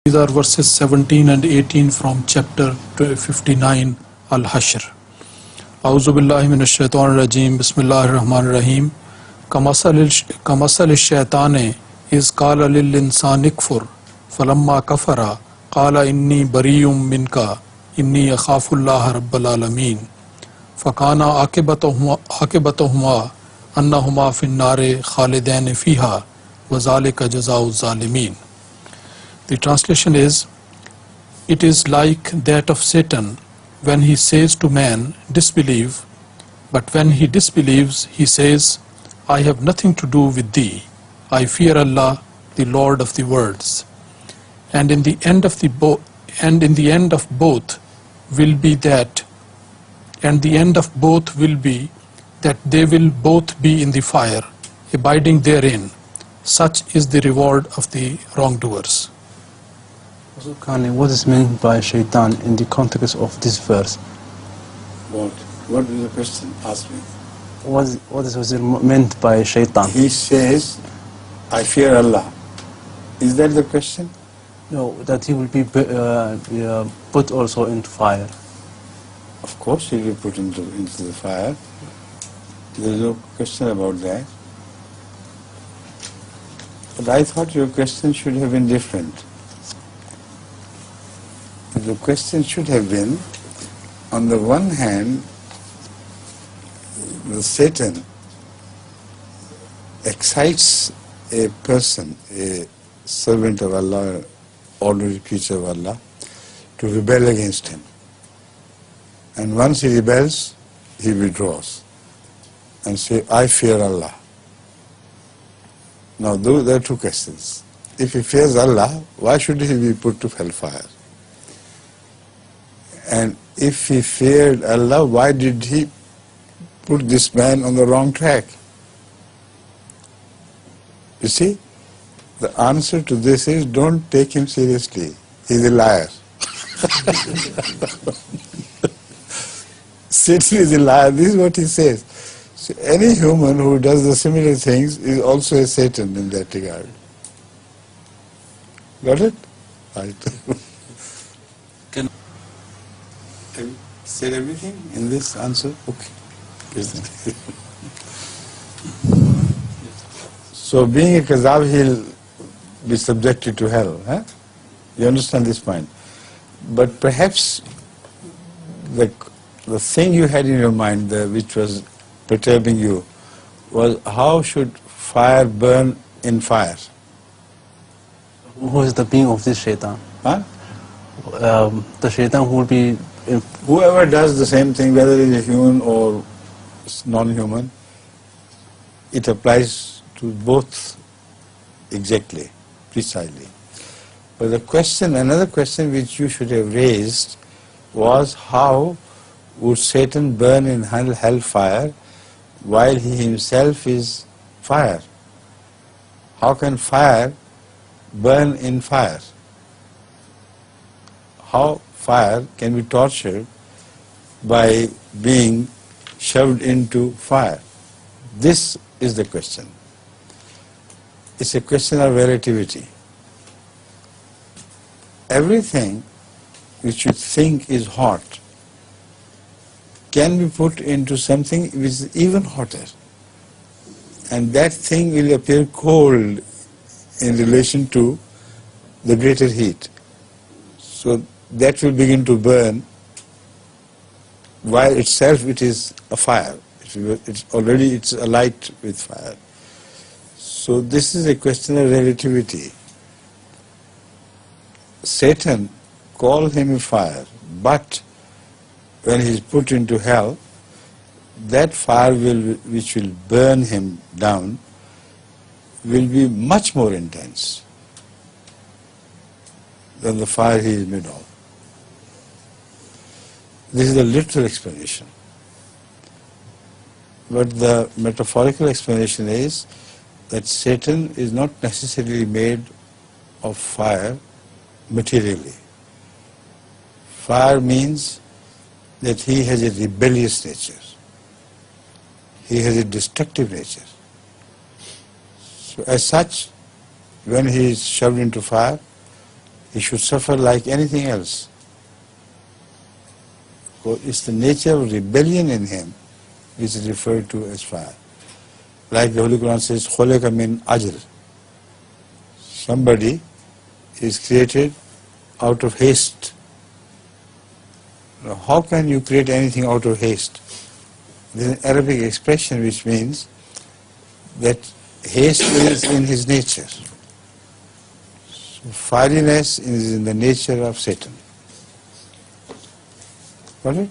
These are verses 17 and 18 from chapter 59 Al-Hashr. A'udhu billahi minash shaitanir rajim. Bismillahir rahmanir rahim. Kamasal shaitane iz qala lil insani kfur falamma kafara qala inni bariyum minka inni akhafullaha rabbal alamin. Fakana akibatuhuma annahuma fin nari khalidain fiha wa zalika jazaa'u zalimin. The translation is, it is like that of Satan when he says to man, disbelieve, but when he disbelieves, he says, I have nothing to do with thee. I fear Allah, the Lord of the worlds. And in the end of both will be that, they will both be in the fire, abiding therein. Such is the reward of the wrongdoers. What is meant by shaitan in the context of this verse? What is the question? Ask me. What is meant by shaitan? He says, I fear Allah. Is that the question? No, that he will be put also into fire. Of course he will be put into the fire. There is no question about that. But I thought your question should have been different. The question should have been, on the one hand, the Satan excites a person, a servant of Allah, ordinary creature of Allah, to rebel against him. And once he rebels, he withdraws and say, I fear Allah. Now there are two questions. If he fears Allah, why should he be put to hellfire? And if he feared Allah, why did he put this man on the wrong track? You see, the answer to this is, don't take him seriously. He's a liar. Satan is a liar. This is what he says. So any human who does the similar things is also a Satan in that regard. Got it? Right. Have you said everything in this answer? Okay. So being a Kazab, he'll be subjected to hell. Huh? You understand this point? But perhaps the thing you had in your mind, which was perturbing you, was how should fire burn in fire? Who is the being of this shaitan? Huh? The shaitan who will be... Whoever does the same thing, whether it is human or non-human, it applies to both exactly, precisely. But another question which you should have raised was, how would Satan burn in hellfire while he himself is fire? How can fire burn in fire? How fire can be tortured by being shoved into fire? This is the question. It's a question of relativity. Everything which you think is hot can be put into something which is even hotter. And that thing will appear cold in relation to the greater heat. So that will begin to burn, while itself it is a fire. It's alight with fire. So this is a question of relativity. Satan, call him a fire, but when he is put into hell, that fire which will burn him down will be much more intense than the fire he is made of. This is the literal explanation. But the metaphorical explanation is that Satan is not necessarily made of fire materially. Fire means that he has a rebellious nature. He has a destructive nature. So as such, when he is shoved into fire, he should suffer like anything else. So it's the nature of rebellion in him which is referred to as fire. Like the Holy Quran says, خُلِقَ مِنْ أَجْرٍ. Somebody is created out of haste. Now, how can you create anything out of haste? There's an Arabic expression which means that haste is in his nature. So fieriness is in the nature of Satan. Got it?